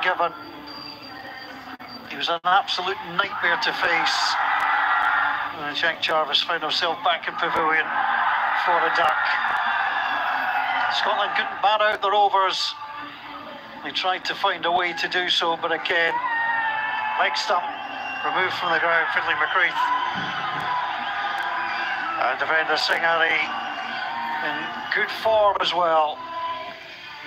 given. He was an absolute nightmare to face. And Jack Jarvis found himself back in pavilion for a duck. Scotland couldn't bat out the Rovers. They tried to find a way to do so, but again, leg stump removed from the ground. Finlay McCreath and defender Singhari in good form as well.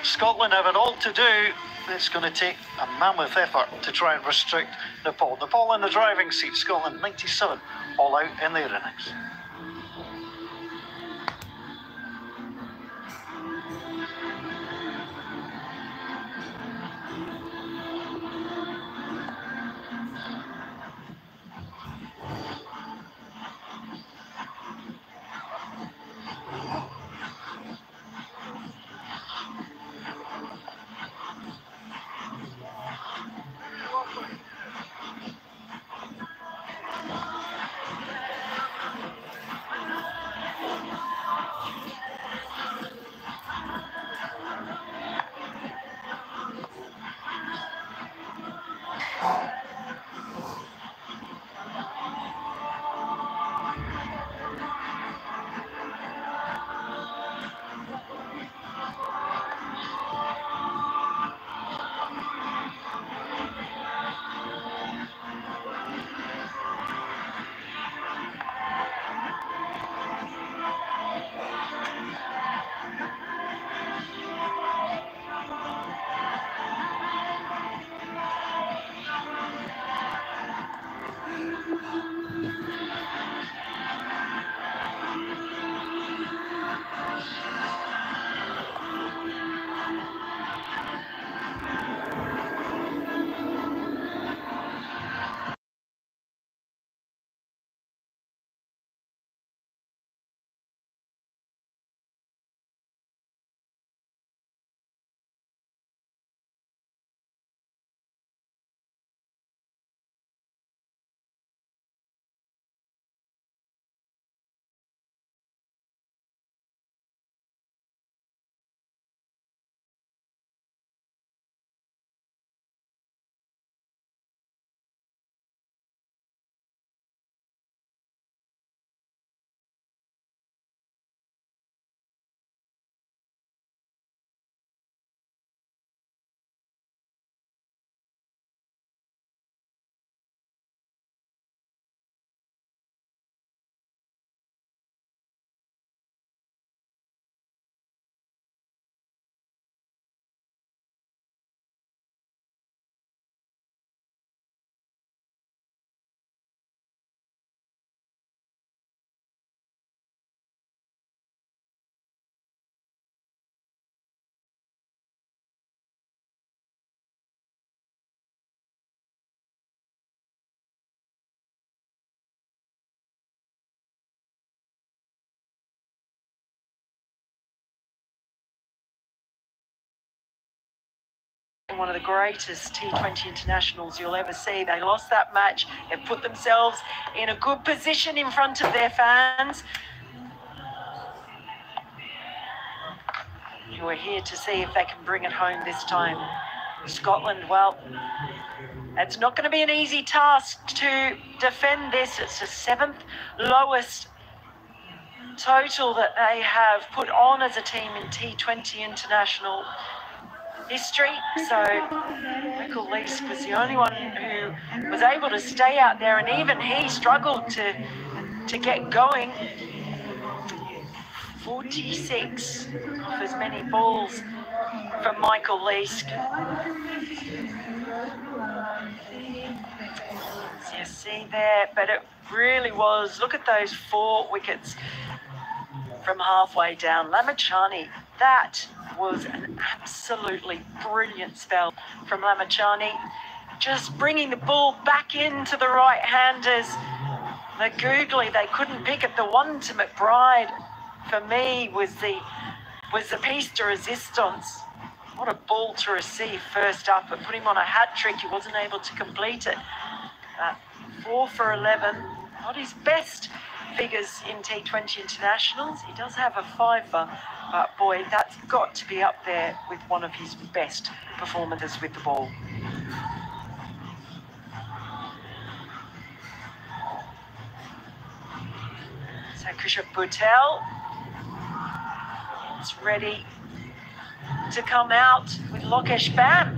Scotland have it all to do. It's going to take a mammoth effort to try and restrict Nepal. Nepal in the driving seat. Scotland 97 all out in their innings. One of the greatest T20 internationals you'll ever see. They lost that match. They've put themselves in a good position in front of their fans, who are here to see if they can bring it home this time. Scotland, well, it's not going to be an easy task to defend this. It's the 7th lowest total that they have put on as a team in T20 international history. So Michael Leask was the only one who was able to stay out there, and even he struggled to get going. 46 of as many balls from Michael Leask. So you see there, but it really was, look at those 4 wickets from halfway down. Lamachani, that was an absolutely brilliant spell from Lamachani, just bringing the ball back into the right-handers. The googly, they couldn't pick it. The one to McBride, for me, was the piece de resistance. What a ball to receive first up. It put him on a hat-trick. He wasn't able to complete it. 4 for 11, not his best figures in T20 internationals. He does have a 5-er, but boy, that's got to be up there with one of his best performances with the ball. So Krisha Butel is ready to come out with Lokesh Bam.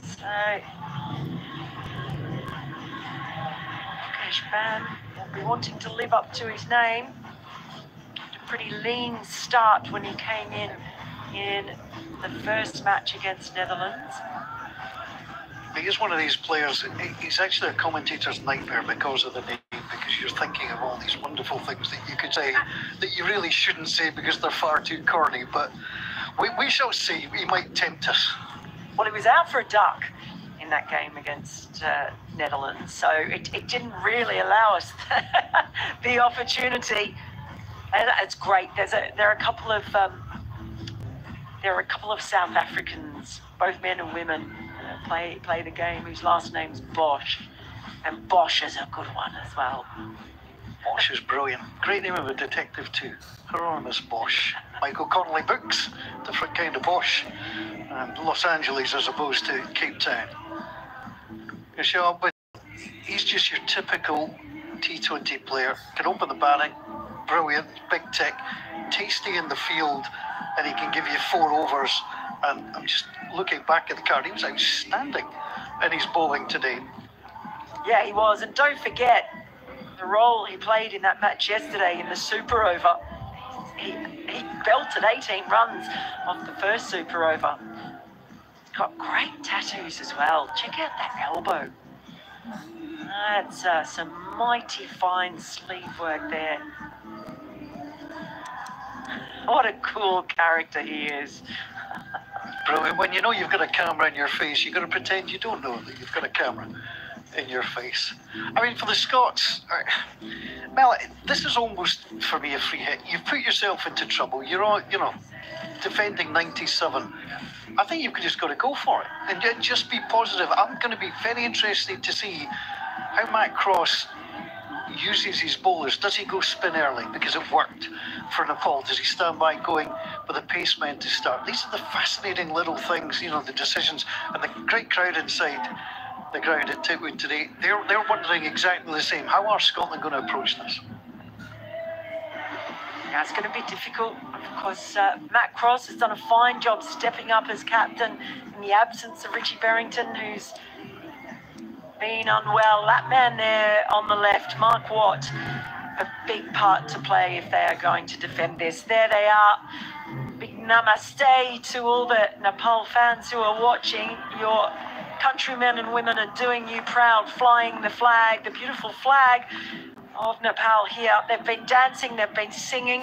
So Lokesh Bam will be wanting to live up to his name. Had a pretty lean start when he came in the first match against Netherlands. He's one of these players, he's actually a commentator's nightmare because of the name, because you're thinking of all these wonderful things that you could say that you really shouldn't say because they're far too corny, but we shall see. He might tempt us. Well, he was out for a duck in that game against Netherlands, so it didn't really allow us the opportunity. And it's great. There are a couple of South Africans, both men and women, play the game, whose last name's Bosch, and Bosch is a good one as well. Bosch is brilliant. Great name of a detective too. Hieronymus Bosch. Michael Connolly books, different kind of Bosch. Los Angeles as opposed to Cape Town. But he's just your typical T20 player. Can open the batting, brilliant, big tick, tasty in the field, and he can give you 4 overs. And I'm just looking back at the card, he was outstanding in his bowling today. Yeah, he was. And don't forget the role he played in that match yesterday in the super over. He belted 18 runs off the first super over. Got great tattoos as well. Check out that elbow. That's some mighty fine sleeve work there. What a cool character he is. Brilliant. When you know you've got a camera in your face, you've got to pretend you don't know that you've got a camera in your face. I mean, for the Scots, Mel, this is almost, for me, a free hit. You've put yourself into trouble. You're all, defending 97. I think you've just got to go for it and just be positive. I'm going to be very interested to see how Matt Cross uses his bowlers. Does he go spin early because it worked for Nepal? Does he stand by going with a pace man to start? These are the fascinating little things, the decisions, and the great crowd inside the ground at Titwood today. They're wondering exactly the same. How are Scotland going to approach this? Yeah, it's going to be difficult. Of course, Matt Cross has done a fine job stepping up as captain in the absence of Richie Berrington, who's been unwell. That man there on the left, Mark Watt, a big part to play if they are going to defend this. There they are. Big namaste to all the Nepal fans who are watching. Your countrymen and women are doing you proud, flying the flag, the beautiful flag of Nepal here. They've been dancing, they've been singing.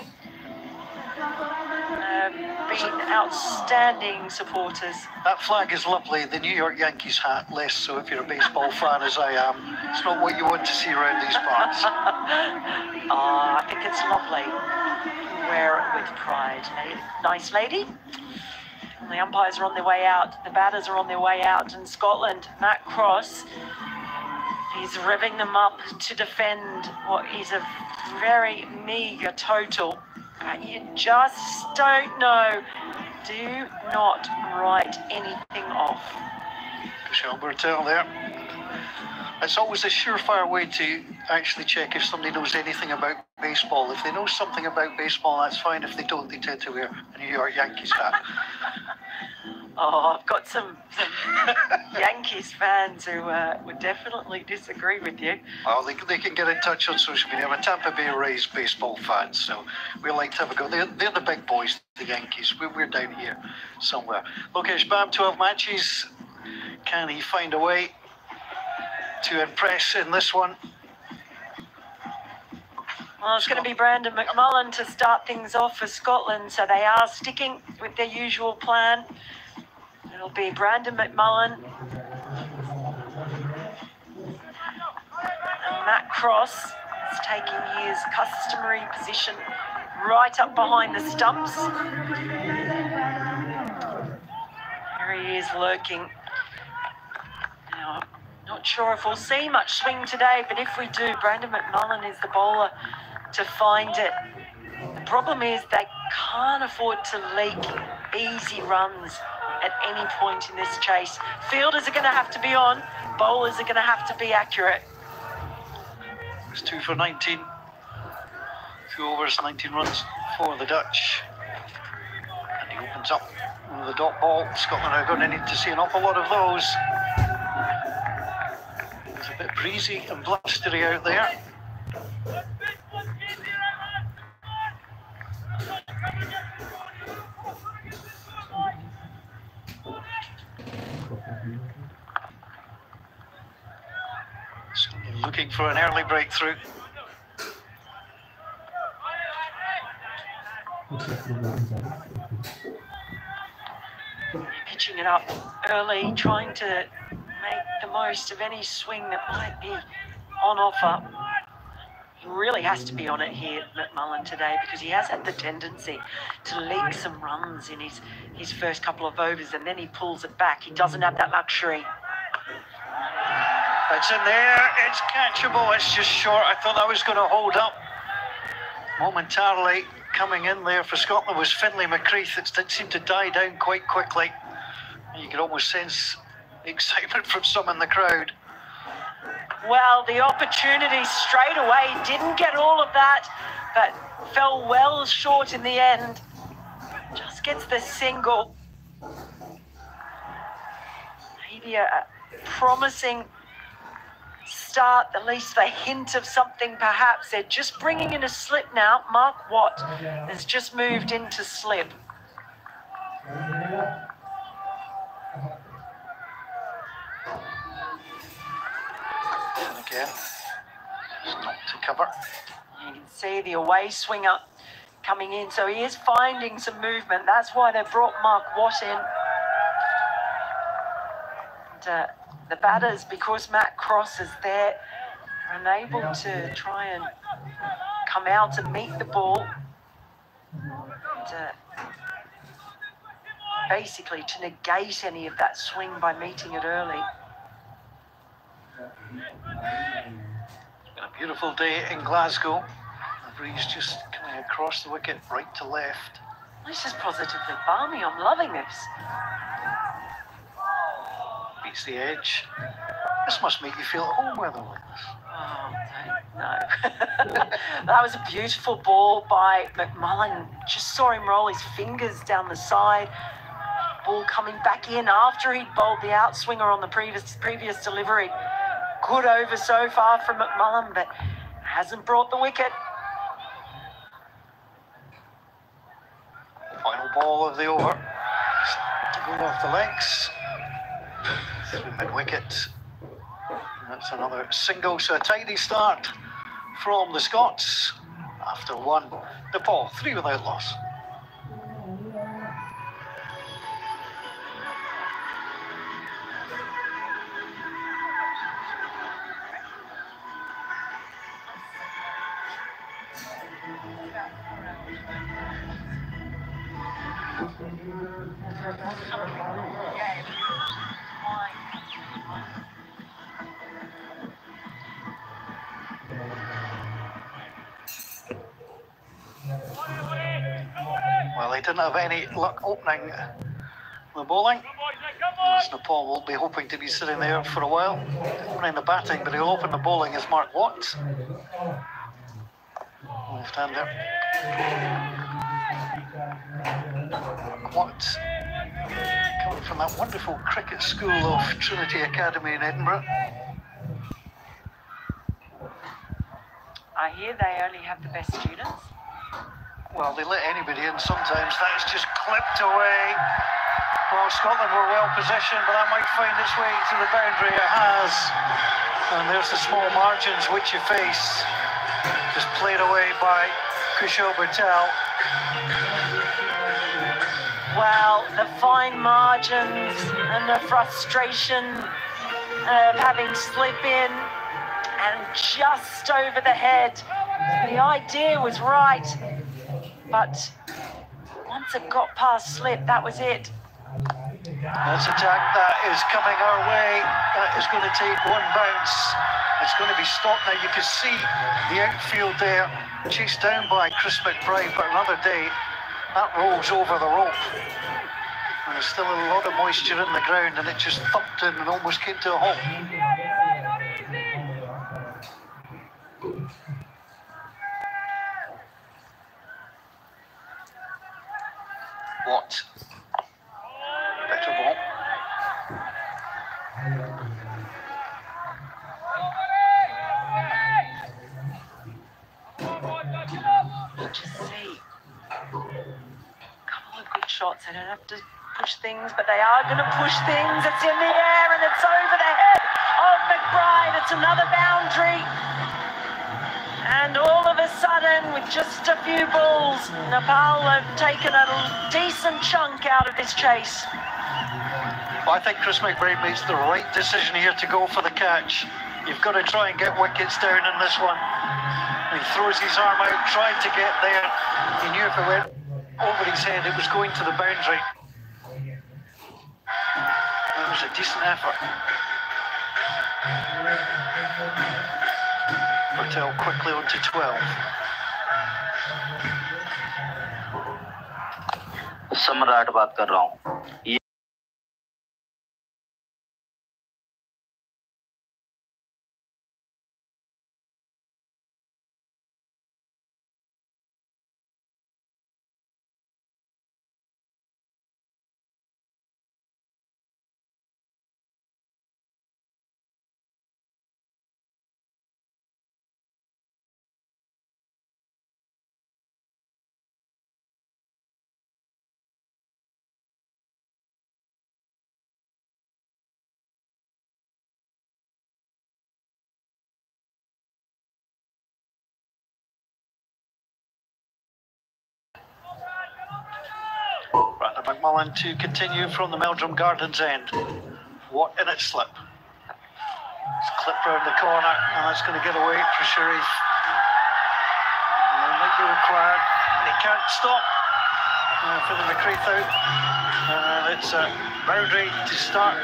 Been outstanding supporters. That flag is lovely. The New York Yankees hat, less so if you're a baseball fan as I am. It's not what you want to see around these parts. I think it's lovely. Wear it with pride. Nice lady. And the umpires are on their way out. The batters are on their way out. In Scotland, Matt Cross, he's revving them up to defend what is a very meagre total. But you just don't know. Do not write anything off. Michelle Bertel there. It's always a surefire way to actually check if somebody knows anything about baseball. If they know something about baseball, that's fine. If they don't, they tend to wear a New York Yankees hat. Oh, I've got some Yankees fans who would definitely disagree with you. Well, they can get in touch on social media. I'm a Tampa Bay Rays baseball fan, so we like to have a go. They're the big boys, the Yankees. We're down here somewhere. Lokesh Bam, 12 matches. Can he find a way to impress in this one? Well, it's going to be Brandon McMullen to start things off for Scotland, so they are sticking with their usual plan. It'll be Brandon McMullen and Matt Cross is taking his customary position right up behind the stumps. There he is lurking. Now, not sure if we'll see much swing today, but if we do, Brandon McMullen is the bowler to find it. The problem is they can't afford to leak easy runs at any point in this chase. Fielders are going to have to be on, bowlers are going to have to be accurate. It's 2 for 19. 2 overs, 19 runs for the Dutch. And he opens up the dot ball. Scotland are going to need to see an awful lot of those. It's a bit breezy and blustery out there. Scotland looking for an early breakthrough. Pitching it up early, trying to make the most of any swing that might be on offer. He really has to be on it here, McMullen, today, because he has had the tendency to leak some runs in his first couple of overs, and then he pulls it back. He doesn't have that luxury. It's in there, it's catchable, it's just short. I thought that was going to hold up. Momentarily coming in there for Scotland was Finlay McCreath. It did seem to die down quite quickly. You could almost sense the excitement from some in the crowd. Well, the opportunity straight away, didn't get all of that, but fell well short in the end. Just gets the single. Maybe a promising start, at least the hint of something perhaps. They're just bringing in a slip now. Mark Watt has just moved into slip. Again, not to cover. You can see the away swinger coming in, so he is finding some movement. That's why they brought Mark Watt in. And, the batters, because Matt Cross is there, are unable to try and come out and meet the ball. And, basically to negate any of that swing by meeting it early. It's been a beautiful day in Glasgow. The breeze just coming across the wicket, right to left. This is positively balmy. I'm loving this. Beats the edge. This must make you feel at home weather like this. Oh, no. That was a beautiful ball by McMullen. Just saw him roll his fingers down the side. Ball coming back in after he'd bowled the outswinger on the previous delivery. Good over so far from McMullen, but hasn't brought the wicket. Final ball of the over. To go off the legs. Through mid-wicket. That's another single, so a tidy start from the Scots. After one, Nepal, 3 without loss. Well, they didn't have any luck opening the bowling, as Nepal will be hoping to be sitting there for a while. Opening the batting, but he'll open the bowling as Mark Watt. Left-hander. Watt, coming from that wonderful cricket school of Trinity Academy in Edinburgh. I hear they only have the best students. Well, they let anybody in sometimes. That's just clipped away. Well, Scotland were well positioned, but that might find its way to the boundary. It has. And there's the small margins which you face. Just played away by Kushal Patel. Well, the fine margins and the frustration of having slip in and just over the head. The idea was right, but once it got past slip, that was it. That's attack that is coming our way. That is going to take one bounce. It's going to be stopped now. You can see the outfield there, chased down by Chris McBride, but another day, that rolls over the rope. And there's still a lot of moisture in the ground, and it just thumped in and almost came to a halt. They don't have to push things, but they are going to push things. It's in the air and it's over the head of McBride. It's another boundary. And all of a sudden, with just a few balls, Nepal have taken a decent chunk out of this chase. Well, I think Chris McBride makes the right decision here to go for the catch. You've got to try and get wickets down in this one. He throws his arm out, trying to get there. He knew if it went over his head, it was going to the boundary. It was a decent effort. Patel quickly on to 12. सम्राट बात कर रहा हूँ। Brandon McMullen to continue from the Meldrum Gardens end. What in its slip? It's clipped round the corner, and that's going to get away for Sharif. And it might be required. He can't stop. Filling the crease out. And it's a boundary to start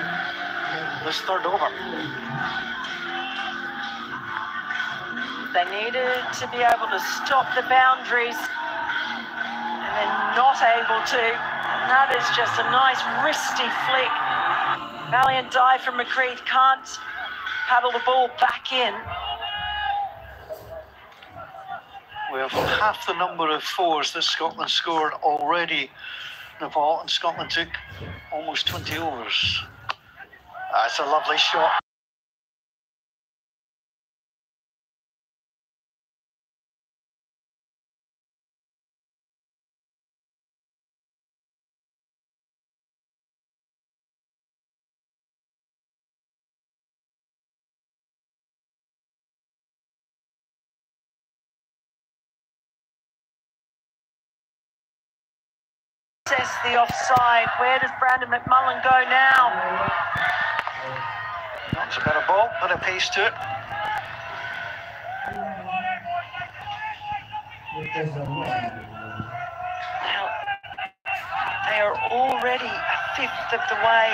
this third over. They needed to be able to stop the boundaries, and they're not able to. And that is just a nice wristy flick. Valiant dive from McCreath, can't paddle the ball back in. We have half the number of fours that Scotland scored already, Nepal, and Scotland took almost 20 overs. That's a lovely shot. Assess the offside. Where does Brandon McMullen go now? That's a better ball, bit of pace to it. Now, they are already a fifth of the way.